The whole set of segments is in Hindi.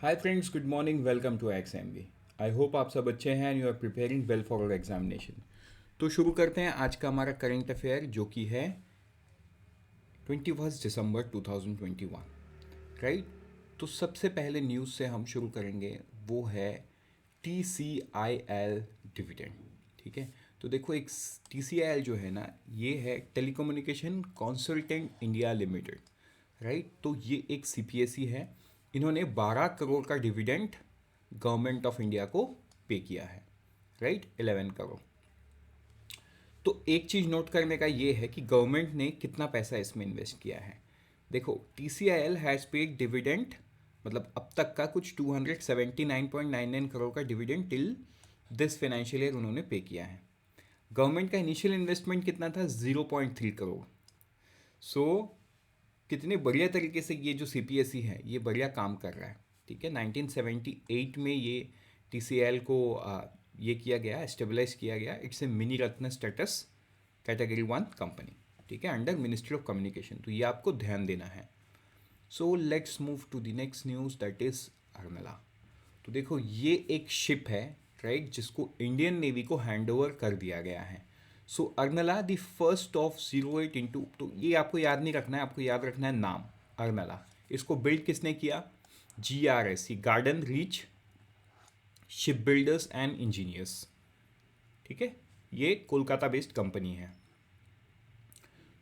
Hi friends, good morning. Welcome to XMB। I hope आप सब अच्छे हैं and you are preparing well for our examination. तो शुरू करते हैं आज का हमारा करंट अफेयर, जो कि है 21 दिसंबर 2021, राइट। तो सबसे पहले न्यूज़ से हम शुरू करेंगे, वो है TCIL डिविडेंड। ठीक है, तो देखो एक TCIL जो है ना, ये है telecommunication consultant India limited, right. तो ये एक CPSE है। इन्होंने 12 करोड़ का डिविडेंड गवर्नमेंट ऑफ इंडिया को पे किया है, राइट, 11 करोड़। तो एक चीज़ नोट करने का ये है कि गवर्नमेंट ने कितना पैसा इसमें इन्वेस्ट किया है। देखो, TCIL हैज़ पेड डिविडेंड, मतलब अब तक का कुछ 279.99 करोड़ का dividend till this financial year उन्होंने पे किया है। गवर्नमेंट का इनिशियल इन्वेस्टमेंट कितना था? 0.3 करोड़। सो कितने बढ़िया तरीके से ये जो CPSE है ये बढ़िया काम कर रहा है। ठीक है, 1978 में ये TCIL को ये किया गया, एस्टेब्लिश किया गया। It's a mini Ratna status category 1 company, ठीक है, अंडर मिनिस्ट्री ऑफ कम्युनिकेशन। तो ये आपको ध्यान देना है। So let's move to the next news, that is Arnala. तो देखो, ये एक शिप है, राइट, जिसको इंडियन नेवी को हैंड ओवर कर दिया गया है। So Arnala the first of 08 into, तो ये आपको याद नहीं रखना है, आपको याद रखना है नाम अर्नला। इसको बिल्ड किसने किया? GRSE, garden reach ship builders and engineers. ठीक है, ये कोलकाता बेस्ड कंपनी है।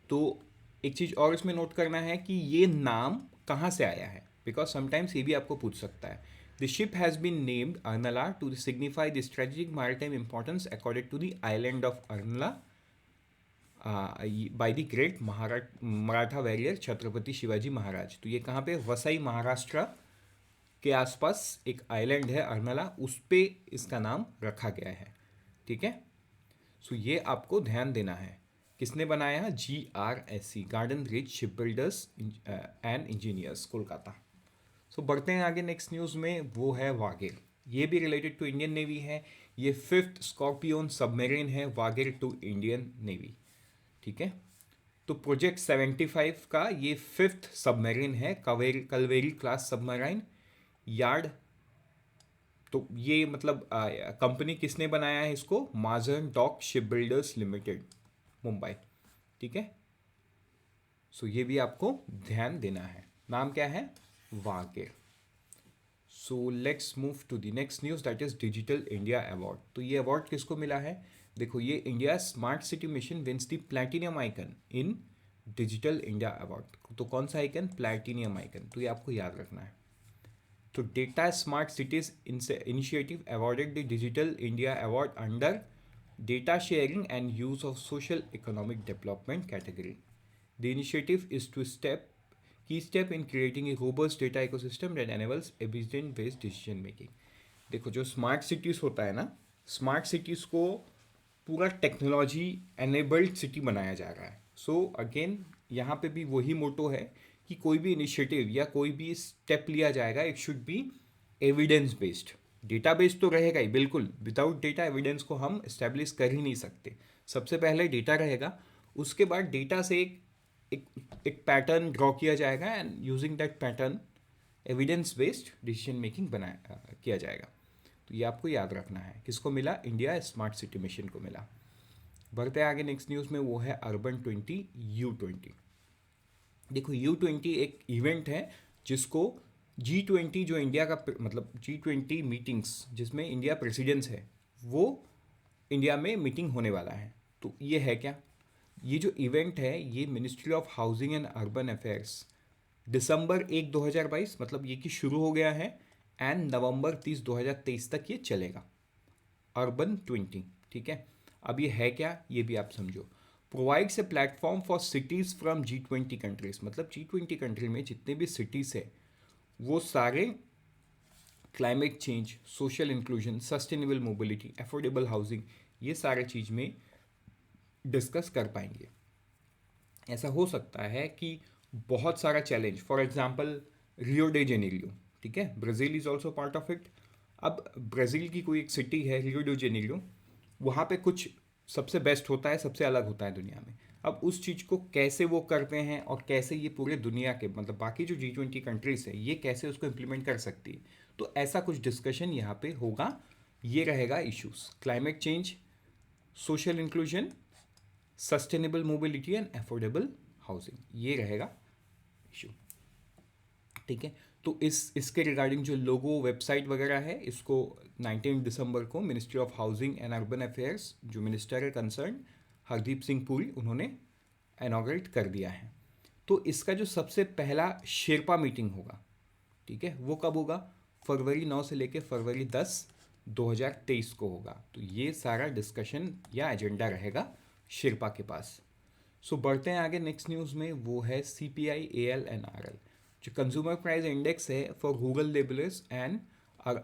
तो एक चीज़ और इसमें नोट करना है कि ये नाम कहाँ से आया है, बिकॉज समटाइम्स ये भी आपको पूछ सकता है। The ship has been named Arnala to signify the strategic maritime importance according to the island of Arnala by the great Maratha warrior Chhatrapati Shivaji Maharaj. तो ये कहाँ पे? वसई, महाराष्ट्र के आसपास एक आइलैंड है अर्नला, उस पे इसका नाम रखा गया है। ठीक है, सो ये आपको ध्यान देना है। किसने बनाया? GRSE, Garden Reach ship builders and engineers, Kolkata. So बढ़ते हैं आगे नेक्स्ट न्यूज़ में, वो है वागेर। ये भी रिलेटेड टू इंडियन नेवी है। ये 5th स्कॉर्पियन सबमरीन है, वागेर टू इंडियन नेवी। ठीक है, तो प्रोजेक्ट 75 का ये 5th सबमरीन है, कलवेरी क्लास सबमरीन यार्ड। तो ये मतलब कंपनी किसने बनाया है इसको? Mazagon dock ship builders limited, Mumbai. ठीक है, सो ये भी आपको ध्यान देना है। नाम क्या है? Vagir. So let's move to the next news, that is digital India award. तो ये अवार्ड किसको मिला है? देखो, ये India smart city mission wins the platinum icon in digital India award. तो कौन सा आइकन? Platinum icon. तो ये आपको याद रखना है। तो data smart cities initiative awarded the digital India award under data sharing and use of social economic development category. The initiative is to step key step in creating a robust data ecosystem that enables evidence based decision making। देखो, जो स्मार्ट सिटीज़ होता है ना, स्मार्ट सिटीज़ को पूरा टेक्नोलॉजी एनेबल्ड सिटी बनाया जा रहा है। सो अगेन यहाँ पे भी वही मोटो है कि कोई भी इनिशिएटिव या कोई भी स्टेप लिया जाएगा, it should be evidence based. Data based तो रहेगा ही, बिल्कुल। विदाउट डेटा एविडेंस को हम इस्टेब्लिश कर ही नहीं सकते। सबसे पहले डेटा रहेगा, उसके बाद डेटा से एक एक पैटर्न ड्रॉ किया जाएगा and using that pattern evidence based decision making बनाया किया जाएगा। तो ये आपको याद रखना है। किसको मिला? इंडिया स्मार्ट सिटी मिशन को मिला। बढ़ते आगे नेक्स्ट न्यूज़ में, वो है अर्बन 20 U20। देखो, U20 एक इवेंट है जिसको G20, जो इंडिया का मतलब G20 मीटिंग्स जिसमें इंडिया प्रेसिडेंस है, वो इंडिया में मीटिंग होने वाला है। तो ये है क्या? ये जो इवेंट है ये ministry of housing and urban affairs दिसंबर 1 2022, मतलब ये कि शुरू हो गया है, एंड नवंबर 30 2023 तक ये चलेगा। अर्बन 20। ठीक है, अब ये है क्या, ये भी आप समझो। Provides a platform for cities from G20 countries, मतलब G20 कंट्री में जितने भी सिटीज़ है वो सारे climate change, social inclusion, sustainable mobility, affordable housing, ये सारे चीज़ में डिस्कस कर पाएंगे। ऐसा हो सकता है कि बहुत सारा challenge, for example Rio de Janeiro, ठीक है, Brazil is also part of it. अब ब्राज़ील की कोई एक सिटी है रियो डे जेनेरियो, वहाँ पे कुछ सबसे बेस्ट होता है, सबसे अलग होता है दुनिया में। अब उस चीज़ को कैसे वो करते हैं और कैसे ये पूरे दुनिया के मतलब बाकी जो G20 कंट्रीज है ये कैसे उसको इम्प्लीमेंट कर सकती है, तो ऐसा कुछ डिस्कशन यहाँ पे होगा। ये रहेगा issues: climate change, social inclusion, sustainable mobility and affordable housing, ये रहेगा इशू। ठीक है, तो इसके रिगार्डिंग जो लोगो वेबसाइट वगैरह है, इसको 19 दिसंबर को ministry of housing and urban affairs जो मिनिस्टर है कंसर्न हरदीप सिंह पुरी, उन्होंने इनॉग्रेट कर दिया है। तो इसका जो सबसे पहला शेरपा मीटिंग होगा, ठीक है, वो कब होगा? फरवरी 9 से लेकर फरवरी 10 2023 को होगा। तो ये सारा डिस्कशन या एजेंडा रहेगा शेरपा के पास। सो बढ़ते हैं आगे नेक्स्ट न्यूज़ में, वो है CPI AL&RL जो कंज्यूमर प्राइस इंडेक्स है for rural labourers and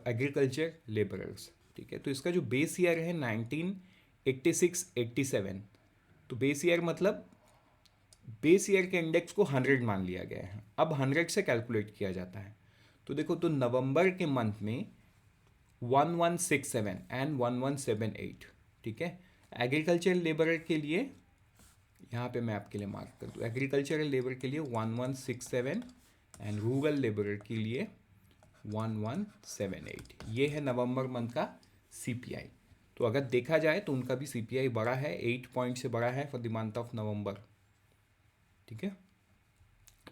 agriculture labourers. ठीक है, तो इसका जो बेस ईयर है 1986-87। तो बेस ईयर मतलब बेस ईयर के इंडेक्स को 100 मान लिया गया है, अब 100 से कैलकुलेट किया जाता है। तो देखो, तो नवंबर के मंथ में 1167 एंड 1178, ठीक है। एग्रीकल्चर लेबर के लिए यहाँ पे मैं आपके लिए मार्क कर दूँ, एग्रीकल्चरल लेबर के लिए 1167 एंड रूरल लेबर के लिए 1178। ये है नवंबर मंथ का CPI। तो अगर देखा जाए तो उनका भी CPI बड़ा है, 8 पॉइंट से बड़ा है for the month of November. ठीक है,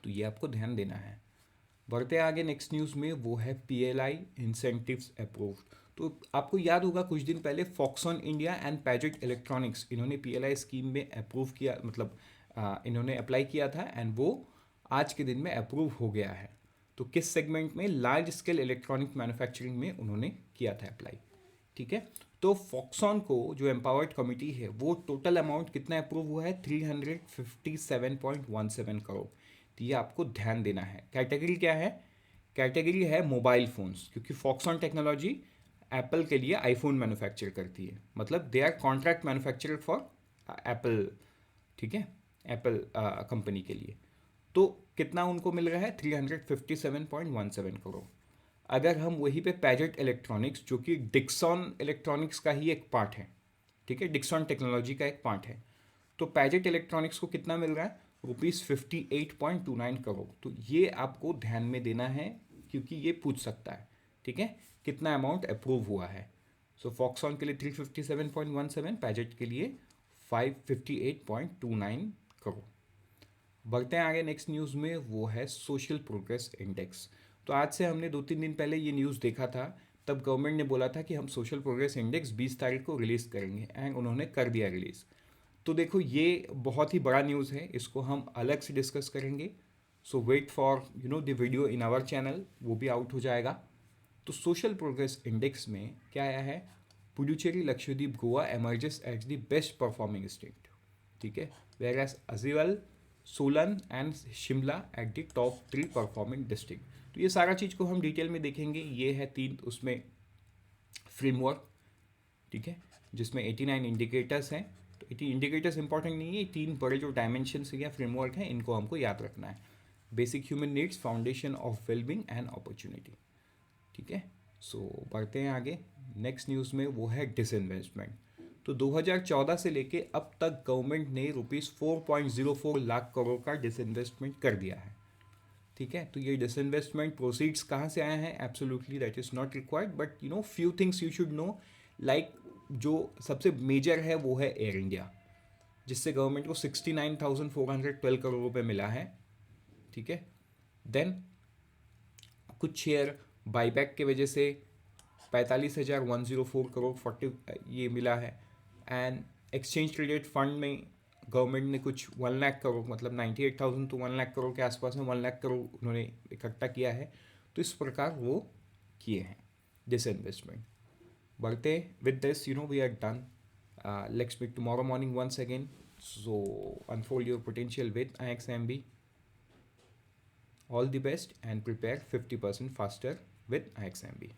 तो ये आपको ध्यान देना है। बढ़ते आगे नेक्स्ट न्यूज़ में, वो है PLI इंसेंटिव्स अप्रूव्ड। तो आपको याद होगा कुछ दिन पहले फॉक्सॉन इंडिया एंड पैजेट इलेक्ट्रॉनिक्स इन्होंने PLI स्कीम में अप्रूव किया, मतलब इन्होंने अप्लाई किया था एंड वो आज के दिन में अप्रूव हो गया है। तो किस सेगमेंट में? लार्ज स्केल इलेक्ट्रॉनिक मैन्युफैक्चरिंग में उन्होंने किया था अप्लाई। ठीक है, तो फॉक्सॉन को जो एम्पावर्ड कमिटी है वो टोटल अमाउंट कितना अप्रूव हुआ है? 357.17 करोड़। तो ये आपको ध्यान देना है। कैटेगरी क्या है? कैटेगरी है मोबाइल फ़ोन्स, क्योंकि फॉक्सॉन टेक्नोलॉजी एप्पल के लिए आईफोन मैन्युफैक्चर करती है, मतलब they are contract manufacturer for Apple. ठीक है, एप्पल कंपनी के लिए। तो कितना उनको मिल रहा है? 357.17 करोड़। अगर हम वहीं पे पैजेट इलेक्ट्रॉनिक्स, जो कि डिक्सॉन इलेक्ट्रॉनिक्स का ही एक पार्ट है, ठीक है, डिक्सॉन टेक्नोलॉजी का एक पार्ट है, तो पैजेट इलेक्ट्रॉनिक्स को कितना मिल रहा है? ₹58.29 करोड़। तो ये आपको ध्यान में देना है क्योंकि ये पूछ सकता है। ठीक है, कितना अमाउंट अप्रूव हुआ है? सो फॉक्सॉन के लिए 357.17, पैजेट के लिए 558.29 करोड़। बढ़ते हैं आगे नेक्स्ट न्यूज़ में, वो है सोशल प्रोग्रेस इंडेक्स। तो आज से हमने 2-3 दिन पहले ये न्यूज़ देखा था, तब गवर्नमेंट ने बोला था कि हम सोशल प्रोग्रेस इंडेक्स 20 तारीख को रिलीज़ करेंगे एंड उन्होंने कर दिया रिलीज़। तो देखो, ये बहुत ही बड़ा न्यूज़ है, इसको हम अलग से डिस्कस करेंगे। So wait for the video in our channel, वो भी आउट हो जाएगा। तो सोशल प्रोग्रेस इंडेक्स में क्या आया है? Puducherry, Lakshadweep, Goa emerges as the best performing state. ठीक है, whereas Aizawl, Solan and Shimla at the top 3 performing district. तो ये सारा चीज़ को हम डिटेल में देखेंगे। ये है 3 उसमें फ्रेमवर्क, ठीक है, जिसमें 89 इंडिकेटर्स हैं। तो 80 इंडिकेटर्स इंपॉर्टेंट नहीं है, 3 बड़े जो डायमेंशंस या फ्रेमवर्क हैं इनको हमको याद रखना है। Basic human needs, foundation of wellbeing and opportunity. ठीक है, सो बढ़ते हैं आगे नेक्स्ट न्यूज़ में, वो है डिसइन्वेस्टमेंट। तो 2014 से लेके अब तक गवर्नमेंट ने ₹4.04 लाख करोड़ का डिसइन्वेस्टमेंट कर दिया है। ठीक है, तो ये डिसइन्वेस्टमेंट प्रोसीड्स कहाँ से आए हैं? Absolutely that is not required, but few things you should know. Like जो सबसे मेजर है वो है एयर इंडिया, जिससे गवर्नमेंट को 69,412 करोड़ रुपए मिला है। ठीक है, देन कुछ शेयर बाईबैक की वजह से 45,104 करोड़ 40 ये मिला है। एंड एक्सचेंज ट्रेडेड फंड में गवर्नमेंट ने कुछ 1 लाख करोड़, मतलब 98,000 तो 1 लाख करोड़ के आसपास में 1 लाख करोड़ उन्होंने इकट्ठा किया है। तो इस प्रकार वो किए हैं डिसइन्वेस्टमेंट। बढ़ते with this we are done. Let's meet tomorrow morning once again. So unfold your potential with IXMB. All the best and prepare 50% faster with IXMB.